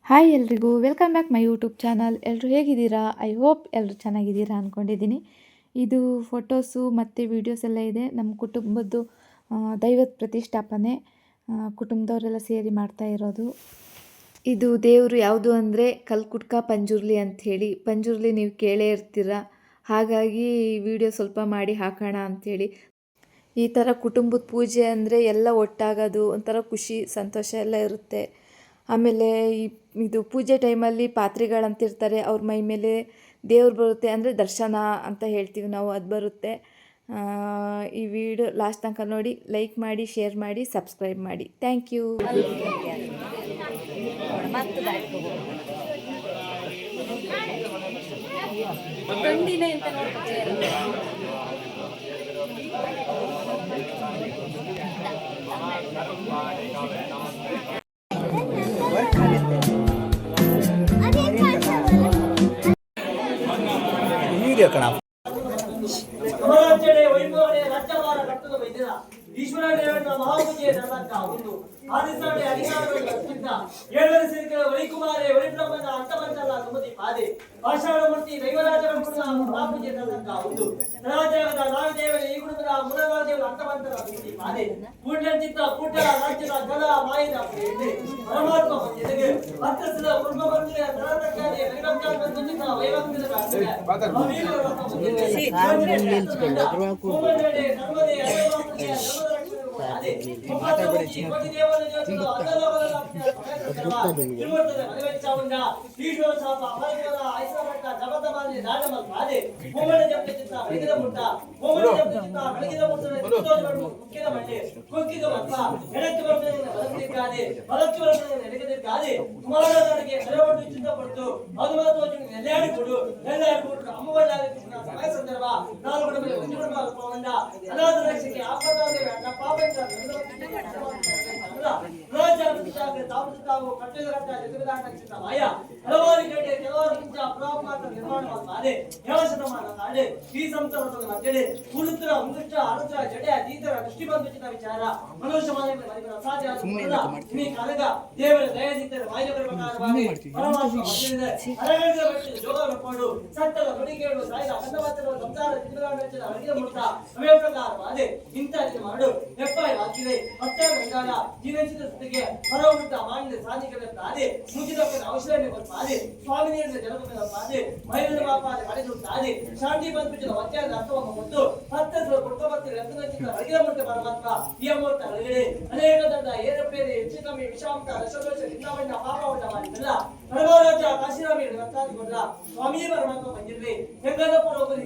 Hi ಎಲ್ರಿಗೂ welcome back my YouTube channel. ಎಲ್ಲರೂ ಹೇಗಿದ್ದೀರಾ? ಐ ಹೋಪ್ ಎಲ್ಲರೂ ಚೆನ್ನಾಗಿದ್ದೀರಾ ಅಂದ್ಕೊಂಡಿದ್ದೀನಿ. ಇದು ಫೋಟೋಸು ಮತ್ತು ವೀಡಿಯೋಸ್ ಎಲ್ಲ ಇದೆ. ನಮ್ಮ ಕುಟುಂಬದ್ದು ದೈವದ ಪ್ರತಿಷ್ಠಾಪನೆ ಕುಟುಂಬದವರೆಲ್ಲ ಸೇರಿ ಮಾಡ್ತಾ ಇರೋದು. ಇದು ದೇವರು ಯಾವುದು ಅಂದರೆ ಕಲ್ಕುಟ್ಕ ಪಂಜುರ್ಲಿ ಅಂಥೇಳಿ. ಪಂಜುರ್ಲಿ ನೀವು ಕೇಳೇ ಇರ್ತೀರ, ಹಾಗಾಗಿ ಈ ವಿಡಿಯೋ ಸ್ವಲ್ಪ ಮಾಡಿ ಹಾಕೋಣ ಅಂಥೇಳಿ. ಈ ಥರ ಕುಟುಂಬದ ಪೂಜೆ ಅಂದರೆ ಎಲ್ಲ ಒಟ್ಟಾಗೋದು, ಒಂಥರ ಖುಷಿ ಸಂತೋಷ ಎಲ್ಲ ಇರುತ್ತೆ. ಆಮೇಲೆ ಇದು ಪೂಜೆ ಟೈಮಲ್ಲಿ ಪಾತ್ರಿಗಳಂತಿರ್ತಾರೆ, ಅವ್ರ ಮೈ ಮೇಲೆ ದೇವ್ರು ಬರುತ್ತೆ, ಅಂದರೆ ದರ್ಶನ ಅಂತ ಹೇಳ್ತೀವಿ ನಾವು, ಅದು ಬರುತ್ತೆ. ಈ ವಿಡಿಯೋ ಲಾಸ್ಟ್ ತನಕ ನೋಡಿ, ಲೈಕ್ ಮಾಡಿ, ಶೇರ್ ಮಾಡಿ, ಸಬ್ಸ್ಕ್ರೈಬ್ ಮಾಡಿ. Thank you. ಈಶ್ವರ ಮಹಾಪೂಜೆಯ ಒಂದು ಆದಿಸಾಡೆ ಅಧಿಕಾರವನ್ನು ಅರ್ಪಿತ ಏಳರ ಸಿರಿಕರ ವೈಕುಮಾರೆ ವೈಬ್ರಹ್ಮನ ಅಂತಮಂತಲ ಸುಮತಿ ಪಾದೆ ಪಾಷಾಣಮೂರ್ತಿ ದೈವರಾಜರ ಮಹಾಪೂಜೆಯ ಒಂದು ರಾಜಾಗದ ನಾಗದೇವರ ಈ ಕುಟುಂಬದ ಮುರರಾಜರ ಅಂತಮಂತಲ ಸುಮತಿ ಪಾದೆ ಪೂರ್ಣಚಿತ್ತ ಪೂಟ ರಾಜ್ಯದ ಜಲ ಮಾಯದ ಪರಮಾತ್ಮ ಜೊತೆಗೆ ಭಕ್ತಸದ ಕುಟುಂಬವಂತಿಯ ತರತಕ್ಕಾದೆ ಪರಿವರ್ತನ ಬಂಧಿತ ವೈವಂತಿಕ ಸಂದರ್ಭ ಅನಾಥ ರಕ್ಷಕ್ಕೆ ಹಲವಾರು ಗಂಟೆ ಕೆಲವಾರು ಇಂಚ ಅಪ್ರಾಪ್ತ ನಿರ್ಮಾಣವಾದ ಈ ಸಂಸಾರದ ಮಧ್ಯೆ ಕುರುತ್ರ ಮುರುಚ ಅರುದ್ರ ಜಡೆ ದೀತರ ದೃಷ್ಟಿಬಂಧುಚಿತ ವಿಚಾರ ಮನುಷ್ಯ ಮಾನವ ಅಸಾಧ್ಯ ಈ ಕಾಲಗ ದೇವರ ದಯದಿದ್ದರೆ ವಾಯು ಪ್ರಕಾರವಾಗಿ ಪರಮಾತ್ಮ ಅರಗದ ಜೋಗ ನೋಡಿಕೊಂಡು ಸತ್ತದ ನುಡಿಗೇಳು ಸಾಯಿದ ಅನ್ನವಾಚನ ಸಂಸಾರ ಚಿತ್ರಗಾಂಡ ಅಡಿಗೆ ಮುಟ್ಟ ಅವೇ ಪ್ರಕಾರವಾದೆ ಇಂಥ ಮಾಡು ಹೆಪ್ಪಾಯಿ ಹಾಕಿದೆ ಮತ್ತೆ ಗಂಗಾಲ ಜೀವನಚಿತ ಸ್ಥಿತಿಗೆ ಹೊರಬಿಟ್ಟ ಮಾಡಿದ ಸಾಧಿಗಳ ತಾದೆ ಮುಗಿದಪ್ಪನ ಔಷಧ ಪಾದೆ ಸ್ವಾಮಿ ನೀಡಿದ ಜನಪದ ಪಾದೆ ಮಹಿಳೆಯ ಪಾಪಾದ ಕಳೆದು ತಾದೆ ಶಾಂತಿ ಬಂದ್ಬಿಟ್ಟಿದ ವಜ್ರದ ಅರ್ಥವನ್ನು ಕೊಟ್ಟು ಹತ್ತದ ಕುಟುಂಬಕ್ಕೆ ರಕ್ತಚಿತ ಅಡಿಗೆ ಮುಟ್ಟ ಪರಮಾತ್ಮ ಈ ಅಮೂರ್ತ ಹೊರಗಡೆ ಅನೇಕ ದಂಡ ಏರಪೇರೆ ಹೆಚ್ಚು ಕಮ್ಮಿ ವಿಷಾಂತ ರಸದೋಷ ನಿಂದಾವಣ್ಣ ಪಾಪವಣ್ಣ ಮಾಡಿದ್ದಲ್ಲ ಪರಮರಾಜ ಕಾಶಿರಾಮಿ ರಕ್ತಾದಿಗೊಂಡ ಸ್ವಾಮಿ ಪರಮಾತ್ಮ ಬಂದಿರ್ಲಿ ಹೆಂಗನಪುರ ಒಬ್ಬರು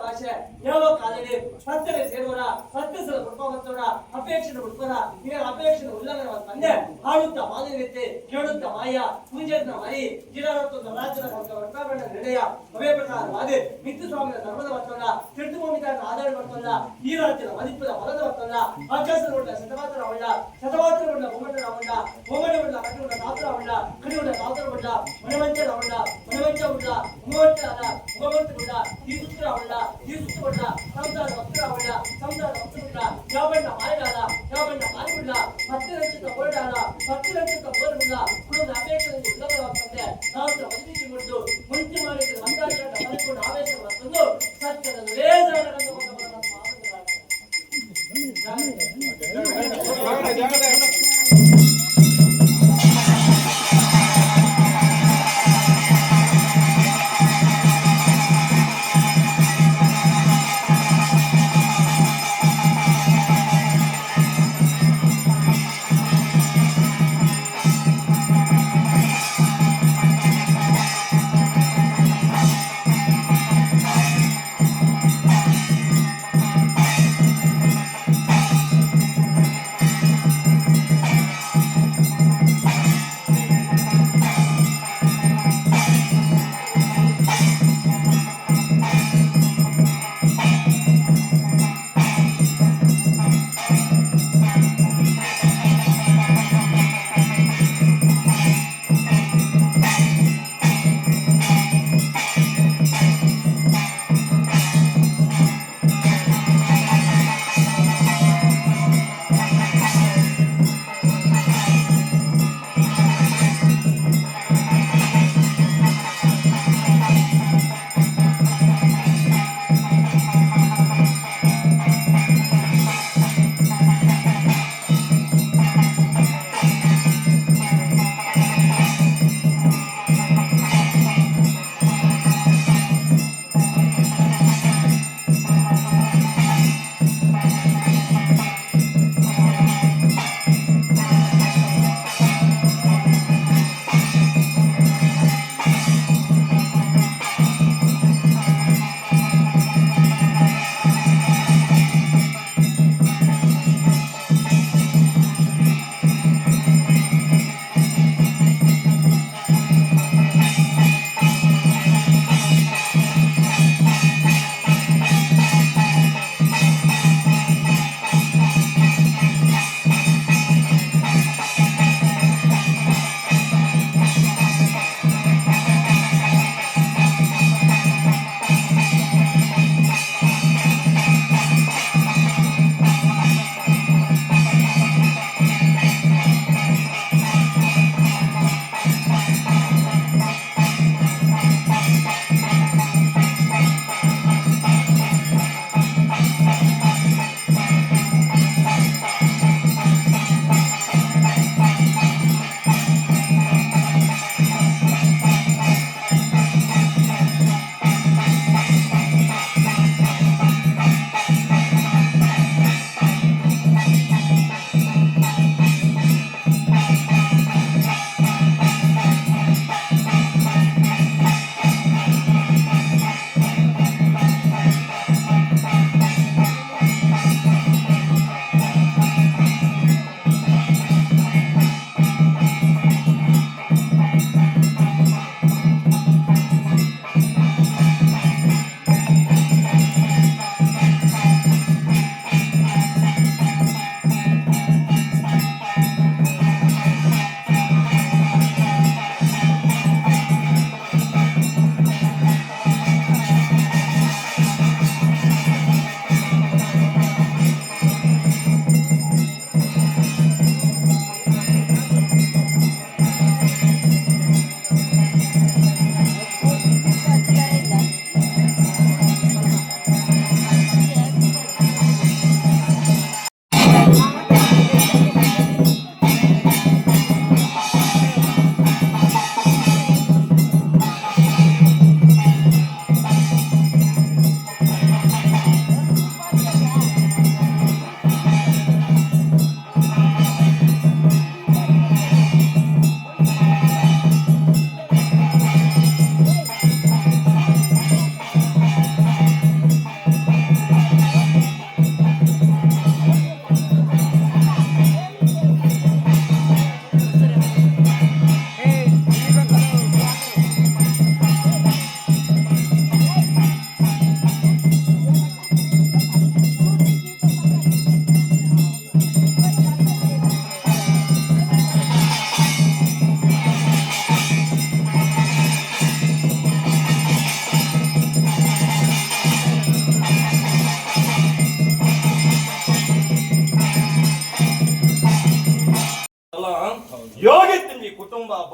ಭಾಷೆ ಯಾವ ಕಾಲದಲ್ಲಿ ಹತ್ತನೇ ಸೇರೋರ ಹತ್ತು ಸಲ ಕುಟುಂಬವತ್ತೋರ ಅಪೇಕ್ಷೆ ಉತ್ಪನ್ನ ಇವರ ಅಪೇಕ್ಷೆ ಉಲ್ಲಂಘನ ತಂದೆ ಹಾಡುತ್ತಾ ಮಾನವೀಯತೆ ಕೇಳುತ್ತ ಮಾಯ ಪೂಜೆನ ಮರಿ ಗಿಡರತ್ವ ರಾಜ್ಯದ ವರ್ಗಾವಣೆ ನಿರ್ಣಯ ಅವೇ ಪ್ರಕಾರವಾದ ಮಿತ್ತು ಸ್ವಾಮಿಯ ಧರ್ಮದ ವರ್ತನ ತೀರ್ಥಭೂಮಿಗಳನ್ನು ಆಧಾರ ಮಾಡ್ತಲ್ಲ ಈ ರಾಜ್ಯದ ಮದಿಪ್ಪದ ಹೊಲದ ವರ್ತನ ಆಕಾಶಗೊಂಡ ಶತಮಾತ್ರ ಅವಳ ಶತಮಾತ್ರಗೊಂಡ ಬೊಮ್ಮಣ್ಣ ಅವಳ ಬೊಮ್ಮಣ್ಣ ಕಟ್ಟುಗೊಂಡ ತಾತ್ರ ಅವಳ ಕಡಿಗೊಂಡ ತಾತ್ರಗೊಂಡ ಮನವಂಚನ ಅವಳ ಮನವಂಚ ಉಂಡ ಮೂವತ್ತ ಅಲ್ಲ ಮೂವತ್ತುಗೊಂಡ ಈ ಸುತ್ರ ಅವಳ ಈ ಸುತ್ತಗೊಂಡ ಸಂಸಾರ ಭಕ್ತರ ಅವಳ ಸಂಸಾರ ಭಕ್ತರುಂಡ ಯಾವಣ್ಣ ಮಾಯಗಾಲ ಯಾವಣ್ಣ ಮಾರಿಬಿಡ್ಲ ಮತ್ತೆ ರಚಿತ ಹೊರಡಾಲ ಮತ್ತೆ ರಚಿತ ಬೋರ್ಬಿಡ್ಲ ಕುಟುಂಬದ ಅಪೇಕ್ಷೆಯನ್ನು ಉಲ್ಲಂಘನವಾಗ್ತದೆ ನಾವು ಮದುವೆ ಮುಟ್ಟು ಮುಂಚೆ ಮಾಡಿದ ಅಂದಾಜ ಮನಸ್ಕೊಂಡು ಆವೇಶವನ್ನು ತಂದು ಸತ್ಯದ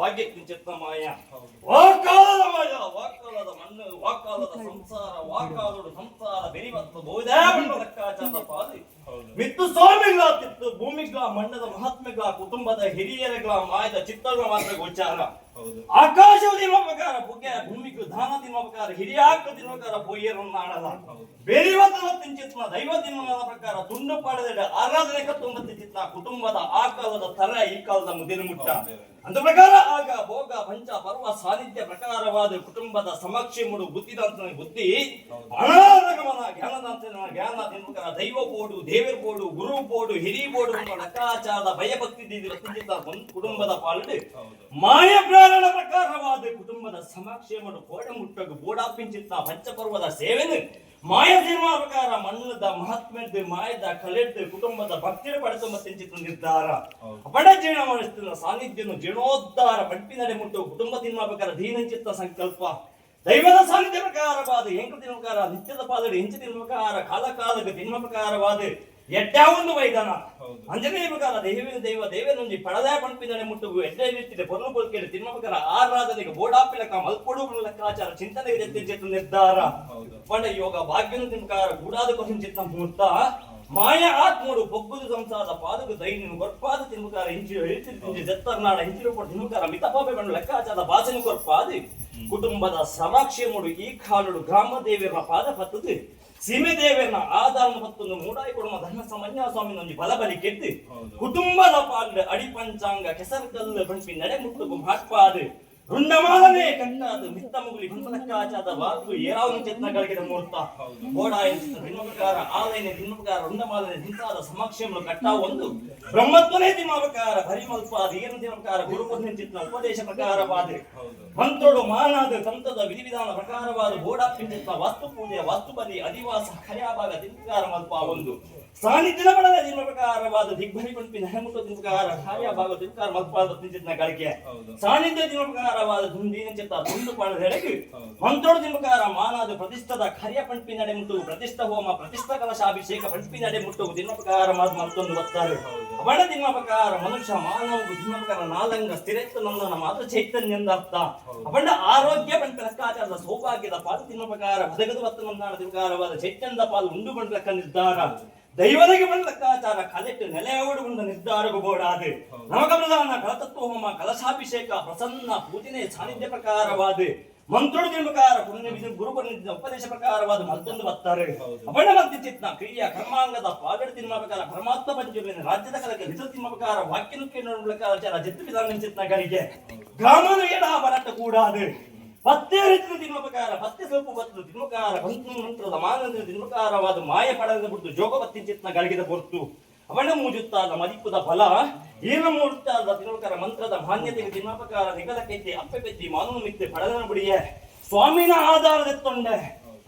ಭಾಗ್ಯ ಕಿಂಚಿತ್ತ ಮಾಯ ವಾಕಾಲದ ಮಾಯ ವಾಕಾಲದ ಮಣ್ಣು ವಾಕಾಲದ ಸಂಸಾರ ವಾಕಾಲದ ಸಂಸಾರ ಬೆರಿವತ್ತು ಬಹುದೇ ಬಣ್ಣ ಲೆಕ್ಕಾಚಾರದ ಪಾಲಿ ಮಿತ್ತು ಸ್ವಾಮಿಗಳ ತಿತ್ತು ಭೂಮಿಗಳ ಮಣ್ಣದ ಮಹಾತ್ಮೆಗಳ ಕುಟುಂಬದ ಹಿರಿಯರಗಳ ಮಾಯದ ಚಿತ್ತಗಳ ಮಾತ್ರ ಗೋಚಾರ ಆಕಾಶವು ತಿನ್ನುವ ಪ್ರಕಾರ ಬುಗ್ಗೆ ಭೂಮಿಗೂ ದಾನ ತಿನ್ನುವ ಪ್ರಕಾರ ಹಿರಿಯಾಕ ತಿನ್ನುವ ಪ್ರಕಾರ ಪೊಯ್ಯರನ್ನು ಆಡಲ್ಲ ಬೇರಿವತ್ತನ ತಿಂಚಿತ್ನ ದೈವ ತಿನ್ನುವ ಪ್ರಕಾರ ತುಂಡು ಪಾಡದ ಆರಾಧನೆ ಕತ್ತೊಂಬ ತಿಂಚಿತ್ನ ಕುಟುಂಬದ ಆ ಕಾಲದ ತರ ಈ ಕಾಲದ ಮುದಿನ ಮುಟ್ಟ ಅಂದ ಪ್ರಕಾರ ಆಗ ಭೋಗ ಪಂಚ ಪರ್ವ ಸಾನ್ನಿಧ್ಯ ಪ್ರಕಾರವಾದ ಕುಟುಂಬದ ಸಮಕ್ಷಿ ಮುಡು ಬುದ್ಧಿದಂತನ ಬುದ್ಧಿ ಅನಾಗಮನ ಜ್ಞಾನದಂತನ ಜ್ಞಾನ ತಿನ್ನುವ ದೈವ ಬೋಡು ದೇವರ ಬೋಡು ಗುರು ಬೋಡು ಹಿರಿ ಬೋಡು ಲೆಕ್ಕಾಚಾರದ ಭಯಭಕ್ತಿ ಕುಟುಂಬದ ಪಾಲನೆ ಮಾಯ ಪ್ರಾರಣ ಪ್ರಕಾರವಾದ ಕುಟುಂಬದ ಸಮಕ್ಷೆ ಮುಡು ಕೋಡ ಮುಟ್ಟಗು ಬೋಡಾಪಿಂಚಿತ್ತ ಪಂಚಪರ್ವದ ಸೇವೆನು ಮಾಯ ಸಿನಿಮಾ ಪ್ರಕಾರ ಮಣ್ಣದ ಮಹಾತ್ಮೆದ್ದು ಮಾಯದ ಕಲೆದ್ದು ಕುಟುಂಬದ ಭಕ್ತಿಯ ಪಡೆದು ಚಿತ್ರ ನಿರ್ಧಾರ ಬಡ ಜೀರ್ಣ ಮಾಡಿಸುತ್ತಿರುವ ಸಾನ್ನಿಧ್ಯನು ಜೀರ್ಣೋದ್ಧಾರ ಪಂಪಿನಡೆ ಮುಟ್ಟು ಕುಟುಂಬ ತಿನ್ನುವ ಪ್ರಕಾರ ದೀನಚಿತ್ತ ಸಂಕಲ್ಪ ದೈವದ ಸಾನ್ನಿಧ್ಯ ಪ್ರಕಾರವಾದ ಎಂಕ ತಿನ್ನುವ ಪ್ರಕಾರ ನಿತ್ಯದ ಪಾದಡಿ ಹೆಂಚು ತಿನ್ನುವ ಪ್ರಕಾರ ಕಾಲ ಕಾಲಕ್ಕೆ ತಿನ್ನುವ ಪ್ರಕಾರವಾದ ಎಡ್ಡಾವೊಂದು ಮೈದಾನ ಅಂಜನೇಯ ಪ್ರಕಾರ ದೇವೇನುಂಜಿ ಪಡದ ಪಂಪಿನಡೆ ಮುಟ್ಟುಗು ಎಡ್ಡೆ ರೀತಿಯ ಪೊರ್ಲು ಬದುಕೇಳಿ ತಿನ್ನುವ ಪ್ರಕಾರ ಆರಾಧನೆಗೆ ಬೋಡಾಪಿಲಕ ಮಲ್ಕೊಡು ಲೆಕ್ಕಾಚಾರ ಚಿಂತನೆಗೆ ಚಿತ್ರ ನಿರ್ಧಾರ ಪಂಡ ಯೋಗ ಭಾಗ್ಯನು ತಿನ್ನುವ ಗೂಡಾದ ಕೊಸಿನ ಚಿತ್ತ ಮುಹೂರ್ತ ಮಾಯ ಆತ್ಮೋಡು ಬೊಗ್ಗುದು ಸಂಸಾರದ ಪಾದಕು ದೈನ್ಯನು ಗೊರ್ಪಾದ ತಿನ್ನುಕಾರ ಹಿಂಚಿ ಜತ್ತರ್ನಾಡ ಹಿಂಚಿರು ಕೊಟ್ಟು ತಿನ್ನುಕಾರ ಮಿತಪಾಪೆ ಬಂಡು ಲೆಕ್ಕಾಚಾರದ ಭಾಷೆನು ಕೊರ್ಪಾದಿ ಕುಟುಂಬದ ಸಮಾಕ್ಷೆ ಮೂಡು ಈ ಕಾಲುಡು ಗ್ರಾಮ ದೇವಿಯರ ಪಾದ ಪತ್ತದು ಸೀಮೆ ದೇವಿಯರನ್ನ ಆಧಾರ ಪತ್ತನ್ನು ಮೂಡಾಯಿ ಕೊಡುವ ಧರ್ಮ ಸಮನ್ಯ ಸ್ವಾಮಿ ನೊಂಜಿ ಬಲಬಲಿ ಕೆದ್ದು ಕುಟುಂಬದ ಪಾಲು ಅಡಿ ಪಂಚಾಂಗ ಕೆಸರು ಬಂಪಿ ನಡೆ ಮುಟ್ಟುಗು ಹಾಟ್ಪಾದು ರುಂಡಮಾಲನೆ ಕಟ್ಟಾದ ಮಿತ್ತ ಮುಗುಲಿ ಲೆಕ್ಕಾಚಾರದ ವಾಕು ಏರಾವನು ಚಿತ್ನ ಗಳಿಗೆದ ಮುಹೂರ್ತ ಗೋಡಾಯ ತಿನ್ನುವ ಪ್ರಕಾರ ಆಲಯನೆ ತಿನ್ನುವ ಪ್ರಕಾರ ರುಂಡಮಾಲನೆ ದಿಂತಾದ ಸಮಕ್ಷೆಯನ್ನು ಕಟ್ಟಾ ಒಂದು ಬ್ರಹ್ಮತ್ವನೇ ತಿನ್ನುವ ಪ್ರಕಾರ ಪರಿಮಲ್ಪಾದ ಏನು ತಿನ್ನುವ ಪ್ರಕಾರ ಗುರುಪುಣ್ಯ ಚಿತ್ನ ಉಪದೇಶ ಪ್ರಕಾರವಾದ ಮಂತ್ರೋಡು ಮಾನಾದ ತಂತ್ರದ ವಿಧಿವಿಧಾನ ಪ್ರಕಾರವಾದ ಗೋಡಾಪಿನ ಚಿತ್ನ ವಾಸ್ತು ಪೂಜೆ ವಾಸ್ತು ಬಲಿ ಅಧಿವಾಸ ಹರ್ಯಾಭಾಗ ತಿನ್ನುವ ಮಲ್ಪ ಒಂದು ಸಾನ್ನಿಧ್ಯದ ಬಡದ ತಿನ್ನುವ ಪ್ರಕಾರವಾದ ದಿಗ್ಬಲಿ ಪಂಪಿನ ಹೆಮುಟ ತಿನ್ನುವ ಕಾರ್ಯಭಾಗ ತಿನ್ನುವ ಮಲ್ಪಾದ ಚಿತ್ನ ಗಳಿಕೆ ಸಾನ್ನಿಧ್ಯ ತಿನ್ನುವ ಪ್ರಕಾರವಾದ ದುಂದಿನ ಚಿತ್ತ ದುಂಡು ಪಾಡದ ಹೆಳಗು ಮಂತ್ರೋಡು ತಿನ್ನುವ ಪ್ರಕಾರ ಮಾನಾದ ಪ್ರತಿಷ್ಠದ ಕಾರ್ಯ ಪಂಪಿ ನಡೆ ಮುಟ್ಟು ಪ್ರತಿಷ್ಠ ಹೋಮ ಪ್ರತಿಷ್ಠ ಕಲಶಾಭಿಷೇಕ ಪಂಪಿ ನಡೆ ಮುಟ್ಟು ತಿನ್ನುವ ಪ್ರಕಾರ ಮತ್ತೊಂದು ಒತ್ತಾರೆ ಬಡ ತಿನ್ನುವ ಪ್ರಕಾರ ಮನುಷ್ಯ ಮಾನವ ತಿನ್ನುವ ಪ್ರಕಾರ ನಾಲಂಗ ಸ್ಥಿರತ್ವ ನಂದನ ಮಾತ್ರ ಚೈತನ್ಯ ಅರ್ಥ ಅಪಂಡ ಆರೋಗ್ಯ ಪಂಪ ಲೆಕ್ಕಾಚಾರದ ಸೌಭಾಗ್ಯದ ಪಾಲು ತಿನ್ನುವ ಪ್ರಕಾರ ಬದಗದ ವತ್ತ ನಂದಾನ ಪ್ರಕಾರವಾದ ಚೈತನ್ಯದ ಪಾಲು ಉಂಡು ಬಂಡ ಲೆಕ್ಕ ನಿರ್ಧಾರ ದೈವನಿಗೆ ಬಂದ ಲೆಕ್ಕಾಚಾರ ಕಲೆಟ್ಟು ನೆಲೆಯೋಡು ಬಂದ ನಿರ್ಧಾರಗೂ ಬೋಡಾದೆ ನಮಕ ಪ್ರಧಾನ ಕಲತತ್ವ ಹೋಮ ಕಲಶಾಭಿಷೇಕ ಪ್ರಸನ್ನ ಪೂಜನೆ ಸಾನ್ನಿಧ್ಯ ಪ್ರಕಾರವಾದ ಮಂತ್ರೋಡು ಪ್ರಕಾರ ಗುರು ಉಪದೇಶ ಪ್ರಕಾರವಾದ ಮತ್ತೊಂದು ಬರ್ತಾರೆ ಅಪಣ ಮಧ್ಯ ಚಿತ್ನ ಕ್ರಿಯಾ ಕರ್ಮಾಂಗದ ಪಾಗಡ ತಿನ್ನುವ ಪ್ರಕಾರ ಪರಮಾತ್ಮ ಪಂಚಮಿ ರಾಜ್ಯದ ಕಲಕ್ಕೆ ರಿಸಲ್ ತಿನ್ನುವ ಪ್ರಕಾರ ವಾಕ್ಯನುಕ್ಕೆ ನೋಡುವ ಲೆಕ್ಕಾಚಾರ ಚಿತ್ತ ವಿಧಾನ ಚಿತ್ನಗಳಿಗೆ ಗ್ರಾಮದ ಏಡ ಬರಟ ಕೂಡಾದೆ ಪತ್ತೆ ರೀತಿಯ ತಿನ್ನುವ ಪ್ರಕಾರ ಪತ್ತೆ ಸ್ವಲ್ಪ ಬತ್ತು ತಿನ್ನುವ ಪ್ರಕಾರ ಮಂತ್ರದ ಮಾನದ ತಿನ್ನುವ ಪ್ರಕಾರವಾದ ಮಾಯ ಪಡೆದ ಬಿಟ್ಟು ಜೋಗ ಬತ್ತಿ ಚಿತ್ನ ಗಳಿಗೆದ ಹೊರತು ಅವನ ಮೂಜುತ್ತಾದ ಮದಿಪುದ ಫಲ ಈನ ಮೂಡುತ್ತಾದ ತಿನ್ನುವ ಪ್ರಕಾರ ಮಂತ್ರದ ಮಾನ್ಯತೆಗೆ ತಿನ್ನುವ ಪ್ರಕಾರ ನಿಗಲಕ್ಕೆತ್ತಿ ಅಪ್ಪೆ ಪೆತ್ತಿ ಮಾನವ ಮಿತ್ತೆ ಪಡೆದನ ಬಿಡಿಯೇ ಸ್ವಾಮಿನ ಆಧಾರದೆತ್ತೊಂಡೆ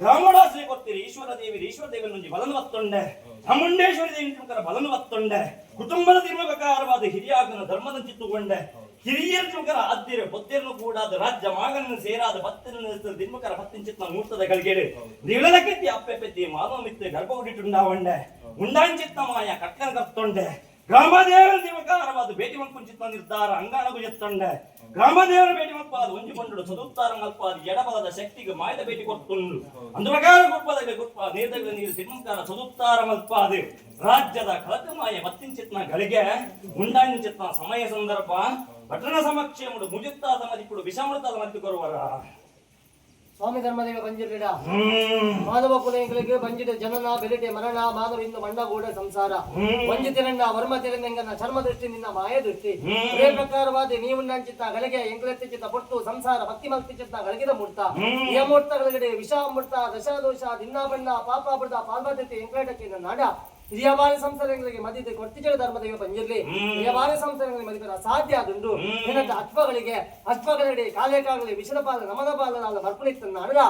ಗ್ರಾಮಡಾಶ್ರೀ ಕೊಡ್ತೀರಿ ಈಶ್ವರ ದೇವಿ ನುಂಜಿ ಬಲನು ಒತ್ತೊಂಡೆ ಚಾಮುಂಡೇಶ್ವರಿ ದೇವಿ ತಿನ್ನುವ ಬಲನು ಒತ್ತೊಂಡೆ ಕುಟುಂಬದ ತಿನ್ನುವ ಪ್ರಕಾರವಾದ ಹಿರಿಯಾಗನ ಧರ್ಮದ ಚಿತ್ತುಗೊಂಡೆ ಹಿರಿಯರ ತಿನ್ನುವ ಆದ್ಯರ ಬೊತ್ತೆರನ್ನು ಕೂಡಾದ ರಾಜ್ಯ ಮಾಗನನ್ನು ಸೇರಾದ ಬತ್ತನ ತಿನ್ನುವ ಬತ್ತಿನ ಚಿತ್ತ ಮೂರ್ತದ ಗಳಿಗೆಡೆ ನಿಗಲಕ್ಕೆತ್ತಿ ಅಪ್ಪೆ ಪೆತ್ತಿ ಮಾನವ ಮಿತ್ತೆ ಗರ್ಭ ಹುಟ್ಟಿಟ್ಟುಂಡಾವಂಡೆ ಉಂಡಾಂಚಿತ್ತ ಮಾಯ ಕಟ್ಟನ ಕತ್ತೊಂಡೆ ಗ್ರಾಮದೇವರ ದಿವಕಾರವಾದ ಭೇಟಿ ಮಂಕುಂಚಿತ್ತ ನಿರ್ಧಾರ ಅಂಗಾಣಗು ಎತ್ತೊಂಡೆ ಗ್ರಾಮದೇವರ ಭೇಟಿ ಮಲ್ಪಾದ ಒಂಜಿಕೊಂಡಳು ಚದುರ್ತಾರ ಮಲ್ಪಾದ ಎಡಬಲದ ಶಕ್ತಿಗೆ ಮಾಯದ ಭೇಟಿ ಕೊಟ್ಟುಂಡು ಅಂದು ಪ್ರಕಾರ ಗುಪ್ಪ ನೀರ್ದಗಳ ನೀರು ತಿಮ್ಮಕಾರ ಚದುರ್ತಾರ ಮಲ್ಪಾದೆ ರಾಜ್ಯದ ಕಳಕ ಮಾಯ ಮತ್ತಿಂಚಿತ್ನ ಗಳಿಗೆ ಉಂಡಾಂಚಿತ್ನ ಸಮಯ ಸಂದರ್ಭ ಪಟ್ಟಣ ಸಮಕ್ಷೆ ಮುಜುತ್ತಾದ ಮದಿಪುಡು ವಿಷಮೃತದ ಮದಿ ಕೊರುವರ ಸ್ವಾಮಿ ಧರ್ಮದೇವ ಬಂಜಿರಿಡ ಮಾನವ ಕುಲಗಳಿಗೆ ಬಂಜಿದ ಜನನ ಬೆಲಿಟೆ ಮರಣ ಮಾನವ ಇಂದು ಮಣ್ಣಗೂಡ ಸಂಸಾರ ವಂಜಿತಿರಣ್ಣ ವರ್ಮ ತಿರಂಗನ ಚರ್ಮ ದೃಷ್ಟಿ ನಿನ್ನ ಮಾಯ ದೃಷ್ಟಿ ಅದೇ ಪ್ರಕಾರವಾದ ನೀವುಂಡಂಚಿತ್ತ ಗಳಿಗೆ ಎಂಕಲೆತ್ತಿ ಚಿತ್ತ ಪೊಟ್ಟು ಸಂಸಾರ ಭಕ್ತಿ ಮಕ್ತಿ ಚಿತ್ತ ಗಳಿಗಿದ ಮೂರ್ತ ಈ ಮೂರ್ತಗಳಿಗೆ ವಿಷಾಮೃತ ದಶಾದೋಷ ದಿನ್ನಾಬಣ್ಣ ಪಾಪ ಬೃತ ಪಾಲ್ಬದ್ಧತೆ ಎಂಕಲೇಟಕ್ಕೆ ನಾಡ ಹಿರಿಯಬಾಲ ಸಂಸಾರಗಳಿಗೆ ಮದಿದೆ ಕೊರ್ತಿಜಳ ಧರ್ಮದೇವ ಬಂಜಿರ್ಲಿ ಹಿರಿಯಬಾಲ ಸಂಸಾರಗಳಿಗೆ ಮದಿಪರ ಅಸಾಧ್ಯ ಆದುಂಡು ಏನಂತ ಅಶ್ವಗಳಿಗೆ ಕಾಲೇಕಾಗಲಿ ವಿಷದ ಪಾಲ ನಮದ ಪಾಲನಾದ ಮರ್ಪಣಿತನ್ನ ಅಣದ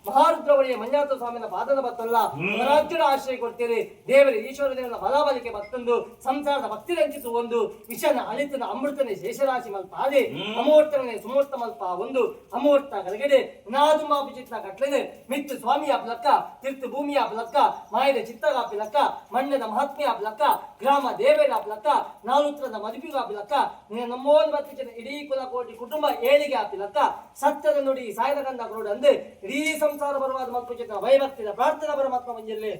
ಮಹಾರುದ್ರವಳಿಯ ಮಂಜಾತ ಸ್ವಾಮಿನ ಪಾದದ ಬತ್ತಲ್ಲ ರಾಜ್ಯದ ಆಶ್ರಯ ಕೊಡ್ತೀರಿ ದೇವರ ಈಶ್ವರ ದೇವರ ಬಲಾಬಲಿಕೆ ಮತ್ತೊಂದು ಸಂಸಾರದ ಭಕ್ತಿ ರಂಚಿಸು ಒಂದು ವಿಷನ ಅಳಿತನ ಅಮೃತನೆ ಶೇಷರಾಶಿ ಮಲ್ಪ ಆದಿ ಅಮೂರ್ತನೆ ಸುಮೂರ್ತ ಮಲ್ಪ ಒಂದು ಅಮೂರ್ತ ಗಲಗಡೆ ನಾದು ಮಾಪಿ ಚಿತ್ತ ಕಟ್ಲೆನೆ ಮಿತ್ತು ಸ್ವಾಮಿಯ ಪ್ಲಕ್ಕ ತೀರ್ಥ ಭೂಮಿಯ ಪ್ಲಕ್ಕ ಮಾಯದ ಚಿತ್ತಗಾಪಿ ಲಕ್ಕ ಮಣ್ಣ ಪಂಡದ ಮಹಾತ್ಮೆ ಆಗ್ಲಕ್ಕ ಗ್ರಾಮ ದೇವೇರ ಆಗ್ಲಕ್ಕ ನಾಲುತ್ರದ ಮದುವೆಗೆ ಆಗ್ಲಕ್ಕ ನಮ್ಮೋನ್ ಬರ್ತಿನ ಇಡೀ ಕುಲ ಕೋಟಿ ಕುಟುಂಬ ಏಳಿಗೆ ಆಗ್ಲಕ್ಕ ಸತ್ಯದ ನುಡಿ ಸಾಯದ ಗಂಧ ಕ್ರೋಡ್ ಅಂದು ಇಡೀ ಸಂಸಾರ ಬರುವಾದ ಮಕ್ಕಳು ಭಯಭಕ್ತಿದ ಪ್ರಾರ್ಥನಾ ಪರಮಾತ್ಮ ಮಂಜಲ್ಲಿ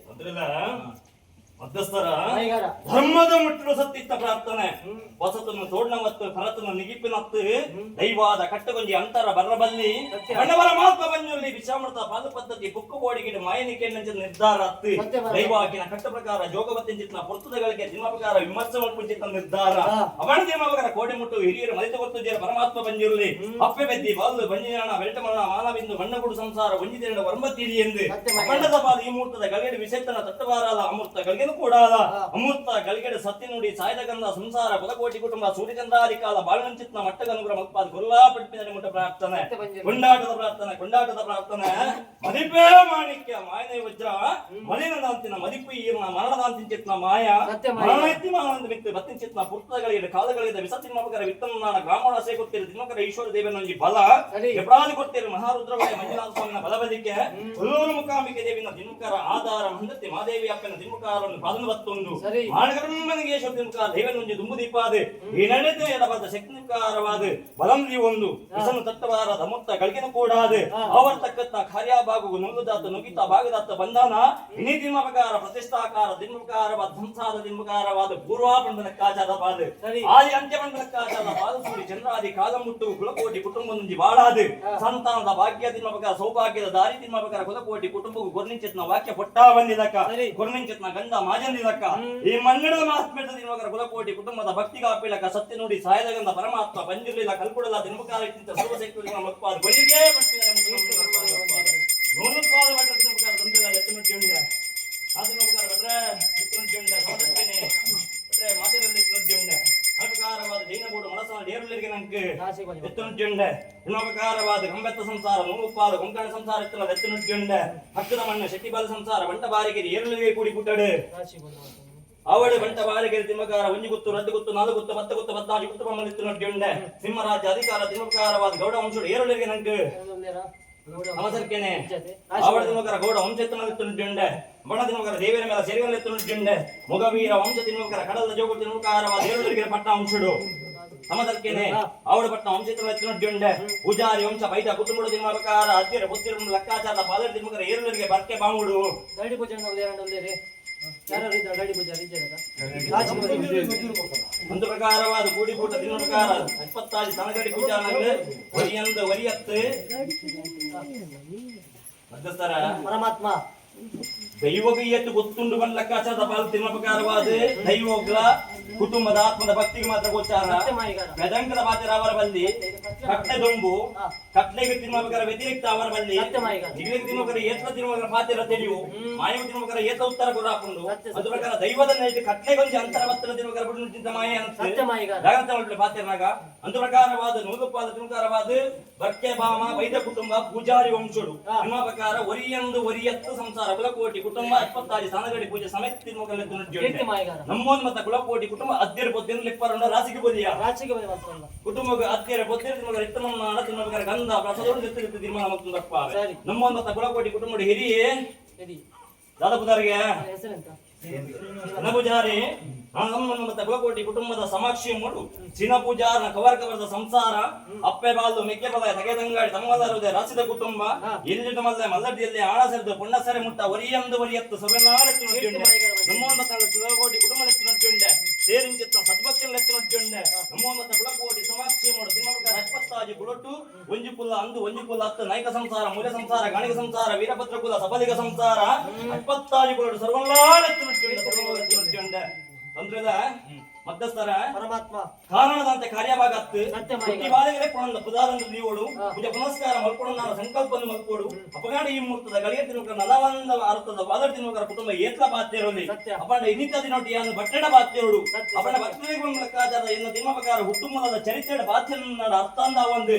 ಮಧ್ಯಸ್ಥರ ಮೈಗಾರ ಧರ್ಮದ ಮುಟ್ಟಲು ಸತ್ತಿತ್ತ ಪ್ರಾರ್ಥನೆ ಹೊಸತನ್ನು ತೋಡ್ನ ಮತ್ತು ಭರತನ ನಿಗಿಪಿನತ್ತು ದೈವಾದ ಕಟ್ಟಗೊಂಜಿ ಅಂತರ ಬರಬಲ್ಲಿ ಬಣ್ಣವರ ಮಾತ್ರ ಬಂಜುಲ್ಲಿ ವಿಷಾಮೃತ ಪಾದ ಪದ್ಧತಿ ಬುಕ್ಕು ಬೋಡಿಗಿಡ ಮಾಯನಿಕೆ ನಿರ್ಧಾರ ಹತ್ತು ದೈವಾಕಿನ ಕಟ್ಟ ಪ್ರಕಾರ ಜೋಗವತ್ತಿನ ಪುರ್ತದಗಳಿಗೆ ದಿನ ಪ್ರಕಾರ ವಿಮರ್ಶೆ ಮಾಡ್ಬಿಟ್ಟಿದ್ದ ನಿರ್ಧಾರ ಅವನ ದಿನ ಪ್ರಕಾರ ಕೋಟೆ ಮುಟ್ಟು ಹಿರಿಯರು ಮಲಿತು ಗೊತ್ತಿದ್ದೀರ ಪರಮಾತ್ಮ ಬಂಜುಲ್ಲಿ ಅಪ್ಪೆ ಬೆದ್ದಿ ಬಾಲು ಬಂಜಿನ ವೆಂಟಮರಣ ಮಾನವಿಂದು ಬಣ್ಣಗುಡು ಸಂಸಾರ ಒಂಜಿದೇರಡ ವರ್ಮತೀರಿ ಎಂದು ಬಣ್ಣದ ಪಾದ ಈ ಮುಹೂರ್ತದ ಗಲಿಗೆಡ ವಿಷೇತನ ತಟ್ಟಬಾರಲ್ಲ ಅಮೃತ ಗಳಿಗೆ ಕೂಡ ಅಮೂರ್ತ ಗಳಿಗೆಡೆ ಸತ್ಯ ನುಡಿ ಸಾಯ್ದ ಗಂಧ ಸಂಸಾರ ಪದಕೋಟಿ ಕುಟುಂಬ ಸೂರ್ಯಚಂದ್ರಾಧಿಕಾಲ ಬಾಳಂಚಿತ್ನ ಮಟ್ಟಗನುಗ್ರ ಮಲ್ಪಾದ ಕೊಲ್ಲಾ ಪಟ್ಟಿನ ಮುಟ್ಟ ಪ್ರಾರ್ಥನೆ ಕೊಂಡಾಟದ ಪ್ರಾರ್ಥನೆ ಮದಿಪೇ ಮಾಣಿಕ್ಯ ಮಾಯನೆ ವಜ್ರ ಮಲಿನದಾಂತಿನ ಮದಿಪು ಈರ್ನ ಮರಣದಾಂತಿನ ಮಾಯ ಮರಣೈತಿ ಮಾನಂದ ಮಿತ್ತು ಬತ್ತಿಂಚಿತ್ನ ಪುರ್ತಗಳಿಗೆ ಕಾಲಗಳಿಂದ ವಿಸತ್ತಿನ ಮಗರ ವಿತ್ತನಾಡ ಗ್ರಾಮವಾಸೆ ಕೊಟ್ಟಿರು ದಿನಕರ ಈಶ್ವರ ದೇವನೊಂಜಿ ಬಲ ಎಪ್ರಾದಿ ಕೊಟ್ಟಿರು ಮಹಾರುದ್ರವಯ ಮಂಜುನಾಥ ಸ್ವಾಮಿನ ಬಲಬದಿಕೆ ಕೊಲ್ಲೂರು ಮುಖಾಂಬಿಕೆ ದೇವಿನ ದಿನಕರ ಆಧಾರ ಮಂದತಿ ಮಾದೇವಿ ಅಪ್ಪನ ದಿನಕಾರವನ್ನು ಪಾದನವತ್ತೊಂದು ಮಾನಗರಮ್ಮನಿಗೇಶ್ವರ ದಿನಕಾರ ದೇವನೊಂಜಿ ದುಂಬು ದೀಪಾದೆ ಈ ನಡೆದ ಎಡಬಾದ ಶಕ್ತಿಕಾರವಾದ ಬಲಂದಿ ಒಂದು ವಿಸನ್ನು ತಟ್ಟವಾರದ ಮುತ್ತ ಗಳಿಗೆನ ಕೂಡಾದೆ ಆವರ್ತಕ್ಕತ್ತ ಕಾರ್ಯಭಾಗವು ನುಂಗುದಾತ ನುಗಿತ ಭಾಗದಾತ ಬಂಧನ ಇನಿ ದಿನಮಕಾರ ಪ್ರತಿಷ್ಠಾಕಾರ ದಿನಮಕಾರವಾದ ಧ್ವಂಸಾದ ದಿನಮಕಾರವಾದ ಪೂರ್ವಾಪಂಡನ ಕಾಚಾದ ಬಾದೆ ಆದಿ ಅಂತ್ಯಪಂಡನ ಕಾಚಾದ ಬಾದ ಸೂರಿ ಚಂದ್ರಾದಿ ಕಾಲಮುಟ್ಟು ಕುಲಕೋಟಿ ಕುಟುಂಬದೊಂದಿ ಬಾಳಾದೆ ಸಂತಾನದ ಭಾಗ್ಯ ದಿನಮಕಾರ ಸೌಭಾಗ್ಯದ ದಾರಿ ದಿನಮಕಾರ ಕುಲಕೋಟಿ ಕುಟುಂಬವು ಗುರ್ನಿಂಚಿತ್ನ ವಾಕ್ಯ ಪೊಟ್ಟಾ ಬಂದಿದಕ ಗುರ್ನಿಂಚಿತ್ನ ಗಂಧ ಮಾಜಂದಿದಕ್ಕ ಈ ಮನ್ನಡದ ಮಹಾತ್ಮೆದ ದಿನಮಕಾರ ಕುಲಕೋಟಿ ಕುಟುಂಬದ ಭಕ್ತಿಗ ಅಪ್ಪಿಳಕ ಸತ್ಯ ನುಡಿ ಸಾಯದ ಗಂಧ ಪರಮಾತ್ಮ ಬಂಜಿರಲಿಲ್ಲ ಕಲ್ಪುಡಲ ದಿನಮಕಾರ ಇಟ್ಟಿಂತ ಸರ್ವಶಕ್ತಿ ಮಕ್ಕಳ ಬಳಿಗೆ ನೋನುಪಾದ ಬಟ್ಟ ದಿನಮಕಾರ ತಂದಿಲ್ಲ ಎತ್ತನುಟ್ಟಿಯುಂಡ ಆ ದಿನಮಕಾರ ಬಟ್ರೆ ಎತ್ತನುಟ್ಟಿಯುಂಡ ಸಮದಕ್ಕೇನೆ ಬಟ್ರೆ ಮಾತಿನಲ್ಲಿ ಎತ್ತನುಟ್ಟಿಯುಂಡ ಅಪಕಾರವಾದ ಜೈನಗೂಡು ಮನಸ್ಸನ ಡೇರುಲಿಗೆ ನಂಗೆ ಎತ್ತನುಟ್ಟಿಯುಂಡ ಇನ್ನೊಪಕಾರವಾದ ಗಂಬೆತ್ತ ಸಂಸಾರ ನೋನುಪಾದ ಕೊಂಕಣ ಸಂಸಾರ ಎತ್ತನ ಎತ್ತನುಟ್ಟಿಯುಂಡ ಹಕ್ಕದ ಮಣ್ಣ ಶಕ್ತಿಬಾಲ ಸಂಸಾರ ಬಂಟ ಬಾರಿಗೆ ಏರುಲಿಗೆ ಕೂಡಿ ಕುಟ್ಟಡೆ ಅವಳೆ ಬಂಟ ಬಾರಿಗೆ ತಿಮ್ಮಕಾರ ಒಂಜಿ ಗುತ್ತು ರದ್ದು ಗುತ್ತು ನಾಲ್ಕು ಗುತ್ತು ಮತ್ತೆ ಗುತ್ತು 14 ಗುತ್ತು ಮಮ್ಮಲಿತ್ತು ನಡ್ಡಿಯುಂಡೆ ಸಿಂಹರಾಜ್ಯ ಅಧಿಕಾರ ತಿಮ್ಮಕಾರವಾದ ಗೌಡ ವಂಶುಡು ಏರುಲಿಗೆ ನಂಗೆ ನಮಸ್ಕೇನೆ ಅವಳ ದಿನಮಕರ ಗೌಡ ವಂಶೆತ್ತುಂಡೆ ಬಣ ದಿನಮಕರ ದೇವಿಯ ಮೇಲೆ ಸೇರಿಗಲೆತ್ತುಂಡೆ ಮುಗವೀರ ವಂಶ ದಿನಮಕರ ಕಡಲ ಜೋಗು ದಿನಮಕಾರವಾದ ಏಳುವರೆಗೆ ಪಟ್ಟ ವಂಶುಡು ಸಮದರ್ಕೇನೆ ಅವಳ ಪಟ್ಟ ವಂಶೆತ್ತುಂಡೆ ಪೂಜಾರಿ ವಂಶ ಬೈದ ಕುಟುಂಬ ದಿನಮಕಾರ ಅದ್ಯರ ಬುದ್ಧಿರ ಲೆಕ್ಕಾಚಾರ ಪಾದರ ದಿನಮಕರ ಏಳುವರೆಗೆ ಬರ್ಕೆ ಬಾಂಗುಡು ಗಾಡಿ ಪೂಜೆ ಒಂದು ಪ್ರಕಾರವಾದ ಕೂಡಿಕೂಟ ದಿನಮಕಾರ 26 ಸನಗಡಿ ಪೂಜಾ ವರಿಯಂದು ವರಿಯತ್ತು ಮಧ್ಯಸ್ಥರ ಪರಮಾತ್ಮ ದೈವಗ ಎತ್ತು ಗೊತ್ತುಂಡು ಬಂದ ಲೆಕ್ಕಾಚಾರದ ಪಾಲು ತಿನ್ನಪಕಾರವಾದ ದೈವೋಗ್ಲ ಕುಟುಂಬದ ಆತ್ಮದ ಭಕ್ತಿಗೆ ಮಾತ್ರ ಗೋಚಾರ ಗದಂಗದ ಮಾತ್ರ ಅವರ ಬಂದಿ ಕಟ್ಟೆ ದೊಂಬು ಕಟ್ಲೆಗೆ ತಿನ್ನಬೇಕಾದ ವ್ಯತಿರಿಕ್ತ ಅವರ ಬಂದಿ ಜಿಗಿಲಿಗೆ ತಿನ್ನಬೇಕಾದ ಏತ ತಿನ್ನುವ ಪಾತ್ರ ತಿಳಿಯು ಮಾಯವ ತಿನ್ನಬೇಕಾದ ಏತ ಉತ್ತರ ಕೂಡ ಹಾಕೊಂಡು ಅದ್ರ ಪ್ರಕಾರ ದೈವದ ಕಟ್ಲೆಗೊಂದು ಅಂತರ ಭಕ್ತರ ತಿನ್ನಬೇಕಾದ ಬಿಡು ಚಿಂತ ಮಾಯ ಜಾಗೃತ ಪಾತ್ರನಾಗ ಅಂದು ಪ್ರಕಾರವಾದ ನೂಲುಪಾದ ತಿನ್ನುಕಾರವಾದ ಭಕ್ಯ ಭಾಮ ವೈದ್ಯ ಕುಟುಂಬ ಪೂಜಾರಿ ವಂಶುಡು ನಿಮ್ಮ ಪ್ರಕಾರ ಒರಿಯಂದು ಒರಿಯತ್ತು ಸಂಸಾರ ಕುಲಕೋಟಿ ಕುಟುಂಬ 26 ಸನಗಡಿ ಪೂಜೆ ಸಮೇತ ತಿನ್ನುವ ನಮ್ಮೊಂದು ಮತ್ತ ಕುಲಕೋಟಿ ಕುಟುಂಬ ಅದ್ಯರ ಪೊತ್ತಿನ ಲಿಪ್ಪರಂಡ ರಾಸಿಗೆ ಬದಿಯ ಕುಟುಂಬಕ್ಕೆ ಅದ್ಯರ ಪೊತ್ತಿನ ತಿನ್ನುವ ಇತ್ತಮನ್ನ ತಿನ್ನುವ ಗಂಧ ಪ್ರಸದೋಡು ಜೊತೆ ತೀರ್ಮಾನ ಮತ್ತು ದಪ್ಪ ನಮ್ಮೊಂದು ಮತ್ತ ಕುಲಕೋಟಿ ಕುಟುಂಬದ ಹಿರಿಯೇ ದಾದಪುದಾರಿಗೆ ಪೂಜಾರಿ ಮತ್ತೆ ಕುಲಕೋಟಿ ಕುಟುಂಬದ ಸಮಕ್ಷಿ ಮೂಡು ಚಿನ ಪೂಜಾರನ ಕವರ್ಕವರದ ಸಂಸಾರ ಅಪ್ಪೆ ಬಾಲ್ದು ಮೆಕ್ಕೆ ಬಲ ತಗೆದಂಗಾಡಿ ತಮ್ಮಲ್ಲರುದೇ ರಾಸಿದ ಕುಟುಂಬ ಇಲ್ಲಿಟ್ಟು ಮಲ್ಲ ಮಲ್ಲಡಿಯಲ್ಲಿ ಆಳ ಸರಿದು ಪುಣ್ಣಸರೆ ಮುಟ್ಟ ಒರಿಯಂದು ಒರಿಯತ್ತು ಸವೆನಾಳೆತ್ತು ನೊಟ್ಟಿಯುಂಡೆ ನಮ್ಮೊಂದ ಕುಲಕೋಟಿ ಕುಟುಂಬ ಎತ್ತು ನೊಟ್ಟಿಯುಂಡೆ ಸೇರಿಂಚಿತ್ತ ಸದ್ಭಕ್ತಿಯನ್ನು ಎತ್ತು ನೊಟ್ಟಿಯುಂಡೆ ನಮ್ಮೊಂದ ಕುಲಕೋಟಿ ಸಮಕ್ಷಿ ಮೂಡು ತಿಮ್ಮಕ 26 ಕುಲೊಟ್ಟು ಒಂಜಿ ಕುಲ ಅಂದು ಒಂಜಿ ಕುಲ ಹತ್ತು ನೈಕ ಸಂಸಾರ ಮೂಲ ಸಂಸಾರ ಗಾಣಿಕ ಸಂಸಾರ ವೀರಭದ್ರ ಕುಲ ಸಬಲಿಗ ಸಂಸಾರ 26 ಕುಲೊಟ್ಟು ಸರ್ವನಾಳೆತ್ತು ನೊಟ್ಟಿಯುಂಡೆ ತಂತ್ರದ ಮಧ್ಯಸ್ಥರ ಪರಮಾತ್ಮ ಕಾರಣದಂತೆ ಕಾರ್ಯವಾಗತ್ತು ಬಾಲಿಗೆ ಕೊಡಂದ ಪುದಾರಂದು ನೀವೋಡು ಪೂಜೆ ಪುನಸ್ಕಾರ ಮಲ್ಕೊಂಡು ನಾನು ಸಂಕಲ್ಪವನ್ನು ಮಲ್ಕೋಡು ಅಪಗಾಡ ಈ ಮುಹೂರ್ತದ ಗಳಿಯ ತಿನ್ನುವ ನಲವಂದ ಅರ್ಥದ ಬಾದರ ತಿನ್ನುವ ಕುಟುಂಬ ಏತ್ಲ ಬಾತ್ಯರಲ್ಲಿ ಅಪಂಡ ಇನ್ನಿತ ದಿನೊಟ್ಟಿಯನ್ನು ಬಟ್ಟೆಡ ಬಾತ್ಯರೋಡು ಅಪಂಡ ಭಕ್ತರಿಗೆ ಲೆಕ್ಕಾಚಾರ ಎನ್ನ ತಿಮ್ಮಪಕಾರ ಹುಟ್ಟುಮೂಲದ ಚರಿತ್ರೆಯ ಬಾತ್ಯನ ಅರ್ಥಾಂದ ಒಂದು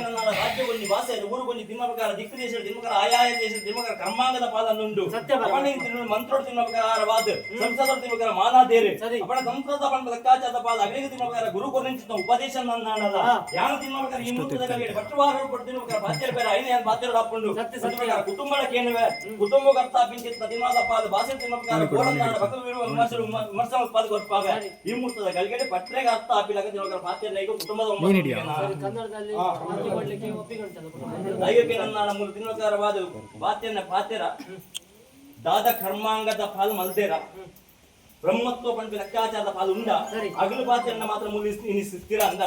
ನನ್ನ ರಾಜ್ಯಗೊಂಡಿ ಭಾಷೆ ಊರುಗೊಂಡಿ ತಿಮ್ಮಪಕಾರ ದಿಕ್ಕು ದೇಶದ ತಿಮ್ಮಕರ ಆಯಾಯ ದೇಶದ ತಿಮ್ಮಕರ ಕರ್ಮಾಂಗದ ಪಾಲನ್ನುಂಡು ಅಪಂಡ ಮಂತ್ರೋಡು ತಿಮ್ಮಪಕಾರವಾದ ಸಂಸದರು ತಿಮ್ಮಕರ ಮಾನಾದೇರೆ ಅಪಂಡ ಸಂಸದ ಬಂದ ಲೆಕ್ಕಾಚಾರದ ಪಾದ ಅಗಲಿಗೆ ತಿನ್ನಬೇಕಾದ್ರೆ ಗುರು ಕೊರಿಂಚಿನ ಉಪದೇಶ ನಾನಲ್ಲ ಯಾನು ತಿನ್ನಬೇಕಾದ್ರೆ ಈ ಮುಹೂರ್ತದ ಗಳಿಗೆ ಬಟ್ಟವಾರ ಕೊಟ್ಟು ತಿನ್ನಬೇಕಾದ್ರೆ ಬಾತ್ಯರ ಬೇರೆ ಐನೇ ಬಾತ್ಯರು ಹಾಕೊಂಡು ಕುಟುಂಬದ ಕೇಳುವೆ ಕುಟುಂಬ ಕರ್ತ ಪಿಂಚಿತ್ ತಿನ್ನದ ಪಾದ ಭಾಷೆ ತಿನ್ನಬೇಕಾದ್ರೆ ಗೋಳನಾಡ ಬಕವಿರುವ ವಿಮರ್ಶ ಪಾದ ಗೊತ್ತಾಗ ಈ ಮುಹೂರ್ತದ ಗಳಿಗೆ ಪತ್ರೆಗೆ ಅರ್ಥ ಹಾಪಿಲಾಗ ತಿನ್ನಬೇಕಾದ್ರೆ ಬಾತ್ಯರ ಈಗ ಕುಟುಂಬದ ಕನ್ನಡದಲ್ಲಿ ಮಾಡ್ಲಿಕ್ಕೆ ಒಪ್ಪಿಕೊಂಡಲ್ಲ ದೈವಕ್ಕೆ ನನ್ನ ಮೂಲ ತಿನ್ನಬೇಕಾರವಾದ ಬಾತ್ಯನ ಪಾತ್ಯರ ದಾದ ಕರ್ಮಾಂಗದ ಪಾಲು ಮಲ್ದೇರ ಬ್ರಹ್ಮತ್ವ ಪಂಡ ಲೆಕ್ಕಾಚಾರದ ಪಾಲು ಉಂಡ ಅಗಲು ಪಾತ್ರೆಯನ್ನ ಮಾತ್ರ ಸ್ಥಿರ ಅಂದ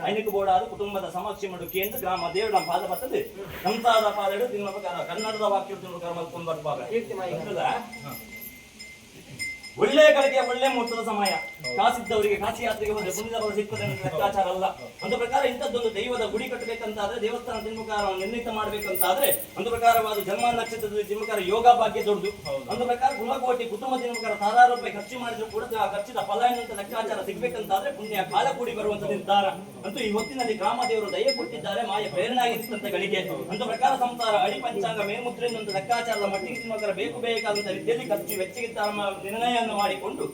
ಐನಕ್ಕೆ ಬೋಡಾದ ಕುಟುಂಬದ ಸಮಕ್ಷ ಮಡು ಕೇಂದ್ರ ಗ್ರಾಮ ದೇವರ ನಮ್ಮ ಪಾದ ಬರ್ತದೆ ಸಂಸಾರದ ಪಾದಡು ತಿನ್ನಬೇಕಾದ ಕನ್ನಡದ ವಾಕ್ಯ ತಿನ್ನಬೇಕಾದ್ರೆ ಮಲ್ಕೊಂಡು ಬರ್ಬಾಗ ಒಳ್ಳೆಯ ಗಳಿಗೆ ಒಳ್ಳೆ ಮುಹೂರ್ತದ ಸಮಯ ಕಾಸಿದ್ದವರಿಗೆ ಕಾಶಿ ಯಾತ್ರೆಗೆ ಬಂದ್ರೆ ಪುಣ್ಯದ ಸಿಗ್ತದೆ ಲೆಕ್ಕಾಚಾರ ಅಲ್ಲ ಒಂದು ಪ್ರಕಾರ ಇಂಥದ್ದೊಂದು ದೈವದ ಗುಡಿ ಕಟ್ಟಬೇಕಂತಾದ್ರೆ ದೇವಸ್ಥಾನ ತಿನ್ಮಕಾರವನ್ನು ನಿರ್ಣಯಿತ ಮಾಡ್ಬೇಕಂತಾದ್ರೆ ಒಂದು ಪ್ರಕಾರವಾದ ಜನ್ಮ ನಕ್ಷತ್ರದಲ್ಲಿ ತಿನ್ಮಕಾರ ಯೋಗ ಭಾಗ್ಯ ದೊಡ್ಡದು ಒಂದು ಪ್ರಕಾರ ಕುಲಕೋಟಿ ಕುಟುಂಬ ತಿನ್ಮಕಾರ ಸಾವಿರಾರು ರೂಪಾಯಿ ಖರ್ಚು ಮಾಡಿದ್ರು ಕೂಡ ಖರ್ಚಿದ ಫಲ ಎನ್ನುವಂತ ಲೆಕ್ಕಾಚಾರ ಸಿಗ್ಬೇಕಂತಾದ್ರೆ ಪುಣ್ಯ ಕಾಲ ಕೂಡಿ ಬರುವಂತ ನಿರ್ಧಾರ ಅಂತೂ ಈ ಹೊತ್ತಿನಲ್ಲಿ ಗ್ರಾಮ ದೇವರು ದಯ ಕೊಟ್ಟಿದ್ದಾರೆ ಮಾಯ ಪ್ರೇರಣೆ ಆಗಿರ್ತಂತ ಗಳಿಗೆ ಒಂದು ಪ್ರಕಾರ ಸಂಸಾರ ಅಡಿ ಪಂಚಾಂಗ ಮೇಲ್ಮುದ್ರೆ ಎನ್ನುವಂತ ಲೆಕ್ಕಾಚಾರದ ಮಟ್ಟಿಗೆ ತಿನ್ಮಕಾರ ಬೇಕಾದಂತ ರೀತಿಯಲ್ಲಿ ಖರ್ಚು ವೆಚ್ಚಗಿದ್ದ ನಿರ್ಣಯ ಮಾಡಿಕೊಂಡು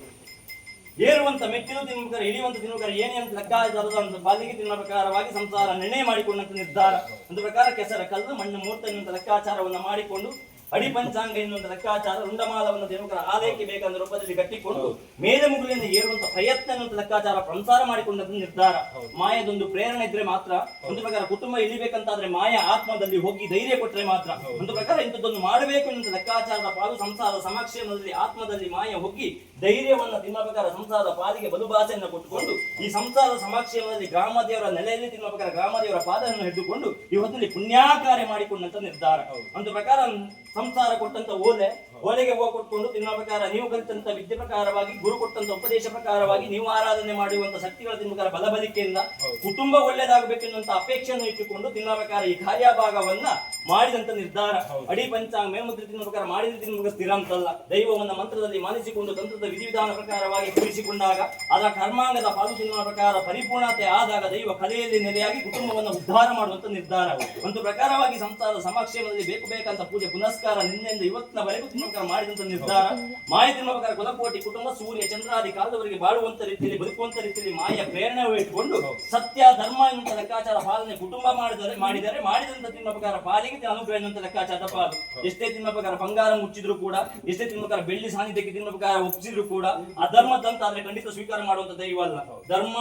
ಏರುವಂತ ಮೆಟ್ಟಿಲು ತಿನ್ನುವ ಇಳಿಯುವಂತ ತಿನ್ನುವ ಏನೇ ಅಂತ ಲೆಕ್ಕಾಚಾರದ ಪಾಲಿಗೆ ತಿನ್ನುವ ಪ್ರಕಾರವಾಗಿ ಸಂಸಾರ ನಿರ್ಣಯ ಮಾಡಿಕೊಂಡಂತ ನಿರ್ಧಾರ ಒಂದು ಪ್ರಕಾರ ಕೆಸರ ಕಲ್ಲು ಮಣ್ಣು ಮೂರ್ತ ಎನ್ನುವಂತ ಲೆಕ್ಕಾಚಾರವನ್ನು ಮಾಡಿಕೊಂಡು ಅಡಿ ಪಂಚಾಂಗ ಎನ್ನುವಂತ ಲೆಕ್ಕಾಚಾರ ರುಂಡಮಾಲವನ್ನು ತಿನ್ನುವ ಆದಾಯಕ್ಕೆ ಬೇಕಾದ ರೂಪದಲ್ಲಿ ಕಟ್ಟಿಕೊಂಡು ಮೇಲೆ ಮುಗುಲಿಂದ ಏರುವಂತ ಪ್ರಯತ್ನ ಎನ್ನುವಂತ ಲೆಕ್ಕಾಚಾರ ಸಂಸಾರ ಮಾಡಿಕೊಂಡಂತ ನಿರ್ಧಾರ ಮಾಯದೊಂದು ಪ್ರೇರಣೆ ಇದ್ರೆ ಮಾತ್ರ ಒಂದು ಪ್ರಕಾರ ಕುಟುಂಬ ಇಳಿಬೇಕಂತಾದ್ರೆ ಮಾಯ ಆತ್ಮದಲ್ಲಿ ಹೋಗಿ ಧೈರ್ಯ ಕೊಟ್ಟರೆ ಮಾತ್ರ ಒಂದು ಪ್ರಕಾರ ಇಂಥದ್ದೊಂದು ಮಾಡಬೇಕು ಎನ್ನುವಂತ ಲೆಕ್ಕಾಚಾರದ ಪಾಲು ಸಂಸಾರದ ಸಮಕ್ಷಮದಲ್ಲಿ ಆತ್ಮದಲ್ಲಿ ಮಾಯ ಹೋಗಿ ಧೈರ್ಯವನ್ನ ತಿನ್ನುವ ಪ್ರಕಾರ ಸಂಸಾರದ ಪಾಲಿಗೆ ಬಲುಭಾಷೆಯನ್ನು ಕೊಟ್ಟುಕೊಂಡು ಈ ಸಂಸಾರದ ಸಮಕ್ಷಮದಲ್ಲಿ ಗ್ರಾಮದೇವರ ನೆಲೆಯಲ್ಲಿ ತಿನ್ನುವ ಪ್ರಕಾರ ಗ್ರಾಮದೇವರ ಪಾದವನ್ನು ಹಿಡಿದುಕೊಂಡು ಈ ಹೊತ್ತಿನಲ್ಲಿ ಪುಣ್ಯಾಕಾರ್ಯ ಮಾಡಿಕೊಂಡಂತ ನಿರ್ಧಾರ ಒಂದು ಪ್ರಕಾರ ಸಂಸಾರ ಕೊಟ್ಟಂತ ಓಲೆಗೆ ಕೊಟ್ಕೊಂಡು ತಿನ್ನುವ ಪ್ರಕಾರ ನೀವು ಕಲಿತಂತ ವಿದ್ಯೆ ಪ್ರಕಾರವಾಗಿ ಗುರು ಕೊಟ್ಟಂತ ಉಪದೇಶ ಪ್ರಕಾರವಾಗಿ ನೀವು ಆರಾಧನೆ ಮಾಡುವಂತ ಶಕ್ತಿಗಳ ತಿನ್ನುವ ಬಲಬಲಿಕೆಯಿಂದ ಕುಟುಂಬ ಒಳ್ಳೆಯದಾಗಬೇಕೆನ್ನುವಂತ ಅಪೇಕ್ಷೆಯನ್ನು ಇಟ್ಟುಕೊಂಡು ತಿನ್ನುವ ಪ್ರಕಾರ ಈ ಕಾರ್ಯಭಾಗವನ್ನ ಮಾಡಿದಂತ ನಿರ್ಧಾರ ಅಡಿ ಪಂಚಾಂಗ ಮೇಲ್ಮುದ್ರೆ ತಿನ್ನುವ ಪ್ರಕಾರ ಮಾಡಿದ ತಿನ್ನುವ ಸ್ಥಿರ ಅಂತಲ್ಲ ದೈವವನ್ನ ಮಂತ್ರದಲ್ಲಿ ಮಾನಿಸಿಕೊಂಡು ತಂತ್ರದ ವಿಧಿವಿಧಾನ ಪ್ರಕಾರವಾಗಿ ಕೂರಿಸಿಕೊಂಡಾಗ ಅದರ ಕರ್ಮಾಂಗದ ಪಾಲು ತಿನ್ನುವ ಪ್ರಕಾರ ಪರಿಪೂರ್ಣತೆ ಆದಾಗ ದೈವ ಕಲೆಯಲ್ಲಿ ನೆಲೆಯಾಗಿ ಕುಟುಂಬವನ್ನು ಉದ್ಧಾರ ಮಾಡುವಂತ ನಿರ್ಧಾರ ಒಂದು ಪ್ರಕಾರವಾಗಿ ಸಂಸಾರದ ಸಮಕ್ಷೇಮದಲ್ಲಿ ಬೇಕಂತ ಪೂಜೆ ಪುನಸ್ಕಾರ ನಿನ್ನೆಯಿಂದ ಇವತ್ತಿನವರೆಗೂ ತಿನ್ನುವ ಮಾಡಿದಂತ ನಿರ್ಧಾರ ಮಾಯ ತಿನ್ನುವ ಪ್ರಕಾರ ಕುಲಕೋಟಿ ಕುಟುಂಬ ಸೂರ್ಯ ಚಂದ್ರಾದಿ ಕಾಲದವರಿಗೆ ಬಾಳುವಂತ ರೀತಿಯಲ್ಲಿ ಬದುಕುವಂತ ರೀತಿಯಲ್ಲಿ ಮಾಯ ಪ್ರೇರಣೆ ಇಟ್ಟುಕೊಂಡು ಸತ್ಯ ಧರ್ಮ ಎನ್ನುವಂತ ಲೆಕ್ಕಾಚಾರ ಪಾಲನೆ ಕುಟುಂಬ ಮಾಡಿದಂತ ತಿನ್ನುವ ಪ್ರಕಾರ ಪಾಲಿಗೆ ಅನುಗ್ರಹ ಎನ್ನುವಂತ ಲೆಕ್ಕಾಚಾರದ ಪಾಲು ಎಷ್ಟೇ ತಿನ್ನುವ ಪ್ರಕಾರ ಬಂಗಾರ ಮುಚ್ಚಿದ್ರು ಕೂಡ ಎಷ್ಟೇ ತಿನ್ನುವ ಪ್ರಕಾರ ಬೆಳ್ಳಿ ಸಾನ್ನಿಧ್ಯಕ್ಕೆ ತಿನ್ನುವ ಪ್ರಕಾರ ಒಪ್ಪಿಸಿದ್ರು ಕೂಡ ಅಧರ್ಮದಂತ ಆದ್ರೆ ಖಂಡಿತ ಸ್ವೀಕಾರ ಮಾಡುವಂತ ದೈವ ಅಲ್ಲ ಧರ್ಮ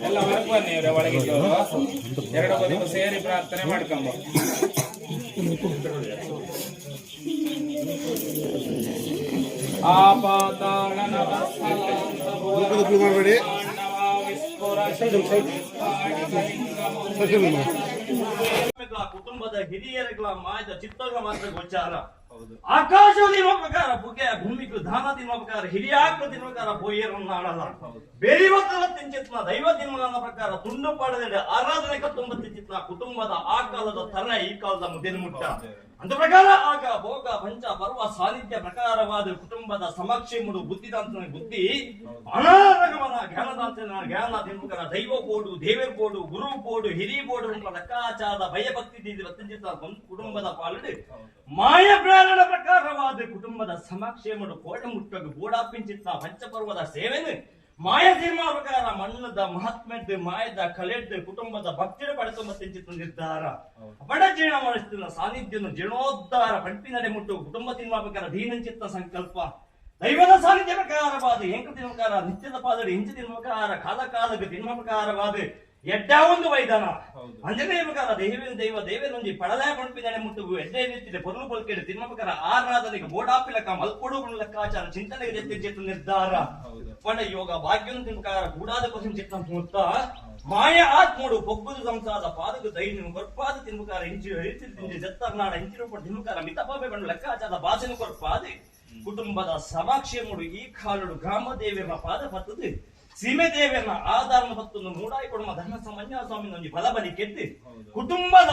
ಎಲ್ಲ ಹೊರಗೆ ಬನ್ನಿ ಒಳಗಿದ್ದವರು ಎರಡು ಬದಿಗೂ ಸೇರಿ ಪ್ರಾರ್ಥನೆ ಮಾಡ್ಕೊಂಬ. ಕುಟುಂಬದ ಹಿರಿಯರುಗಳ ಮಾಯದ ಚಿತ್ತಗಳ ಮಾತ್ರ ಗೋಚಾರ. ಆಕಾಶ ತಿನ್ನುವ ಪ್ರಕಾರ ಬುಗೆ ಭೂಮಿಗೂ ದಾನ ತಿನ್ನುವ ಪ್ರಕಾರ ಹಿರಿಯಾಕ್ಳು ತಿನ್ನುವ ಪ್ರಕಾರ ಬೋಯರನ್ನ ಆಡಲ್ಲ. ಬೇರಿವತ್ತಲ ತಿಂಚಿತ್ನ ದೈವ ತಿನ್ನುವ ಪ್ರಕಾರ ತುಂಡು ಪಾಡದೆ ಆರಾಧನೆ ಕತ್ತೊಂಬತ್ತಿನ ಕುಟುಂಬದ ಆ ಕಾಲದ ತಲೆ ಈ ಕಾಲದ ಮುದ್ದಿನ ಮುಟ್ಟ ಅಂತ ಪ್ರಕಾರ ಆಗ ಭೋಗ ಪಂಚ ಪರ್ವ ಸಾನ್ನಿಧ್ಯ ಪ್ರಕಾರವಾದ ಕುಟುಂಬದ ಸಮಕ್ಷೆ ಮುಡು ಬುದ್ಧಿದಾಂತನ ಬುದ್ಧಿ ಅನಾರಗಮನ ಜ್ಞಾನದಾಂತನ ಜ್ಞಾನ ತಿನ್ನುವ ದೈವ ಬೋಡು ದೇವರ ಬೋಡು ಗುರು ಬೋಡು ಹಿರಿ ಬೋಡು ಲೆಕ್ಕಾಚಾರದ ಭಯಭಕ್ತಿ ಕುಟುಂಬದ ಪಾಲನೆ ಮಾಯ ಪ್ರಾಣ ಪ್ರಕಾರವಾದ ಕುಟುಂಬದ ಸಮಕ್ಷೇಮಡು ಕೋಟೆ ಮುಟ್ಟಲು ಗೋಡಾಪಿಂಚಿತ್ನ ಪಂಚಪರ್ವದ ಸೇವೆನು ಮಾಯ ಸಿನಿಮಾ ಪ್ರಕಾರ ಮಣ್ಣದ ಮಹಾತ್ಮೆದ್ದು ಮಾಯದ ಕಲೆದ್ದು ಕುಟುಂಬದ ಭಕ್ತಿಯ ಪಡೆತೊಂಬತ್ತಿಂಚಿತ್ತು ನಿರ್ಧಾರ ಬಡ ಜೀರ್ಣ ಮಾಡಿಸ್ತಿನ ಸಾನ್ನಿಧ್ಯನು ಜೀರ್ಣೋದ್ಧಾರ ಪಂಪಿನಡೆ ಮುಟ್ಟು ಕುಟುಂಬ ಸಿನಿಮಾ ಪ್ರಕಾರ ದೀನಂಚಿತ್ತ ಸಂಕಲ್ಪ ದೈವದ ಸಾನ್ನಿಧ್ಯ ಪ್ರಕಾರವಾದ ಎಂಕ ತಿನ್ಮಕಾರ ನಿತ್ಯದ ಪಾದಡಿ ಹಿಂಚ ತಿನ್ಮಕಾರ ಕಾಲ ಕಾಲಕ್ಕೆ ತಿನ್ಮ ಪ್ರಕಾರವಾದ ಎಡ್ಡ ಒಂದು ವೈದಾನ ಅಂಜನೇಯ ಪ್ರಕಾರ ದೇವೇನ ದೈವ ದೇವೇನೊಂಜಿ ಪಡಲಾಯ ಪಂಪಿನಡೆ ಮುಟ್ಟು ಎಡ್ಡೆ ನಿಂತಿದೆ ಪೊರ್ಲು ಪೊಲ್ಕೆಡೆ ತಿನ್ಮ ಪ್ರಕಾರ ಆರಾಧನೆಗೆ ಬೋಡಾಪಿಲಕ ಮಲ್ಕೊಡು ಲೆಕ್ಕಾಚಾರ ಚಿಂತನೆಗೆ ಎತ್ತಿಚಿತ್ತು ನಿರ್ಧಾರ ಪಡ ಯೋಗ ಭಾಗ್ಯನ ತಿನ್ಮಕಾರ ಕೂಡಾದ ಕೊಸಿನ ಚಿತ್ತ ಮುತ್ತ ಮಾಯ ಆತ್ಮೋಡು ಪೊಗ್ಗುದು ಸಂಸಾರದ ಪಾದకు ದೈನ್ಯ ಕೊರ್ಪಾದ ತಿನ್ಮಕಾರ ಇಂಚಿ ತಿಂಜಿ ಜತ್ತರ್ನಾಡ ಇಂಚಿರು ಪಡ ತಿನ್ಮಕಾರ ಮಿತಪಾಪೆ ಬಂಡು ಲೆಕ್ಕಾಚಾರದ ಭಾಷೆನ ಕೊರ್ಪಾದೆ ಕುಟುಂಬದ ಸಮಾಕ್ಷೇಮುಡು ಈ ಕಾಲುಡು ಗ್ರಾಮದೇವಿಯರ ಪಾದ ಪತ್ತದು ಸೀಮೆ ದೇವಿಯನ್ನ ಆಧಾರ ಪತ್ತನ್ನು ಮೂಡಾಯಿ ಕೊಡುವ ಧನ ಸಮನ್ಯ ಸ್ವಾಮಿ ಬಲಬಲಿ ಕೆತ್ತಿ ಕುಟುಂಬದ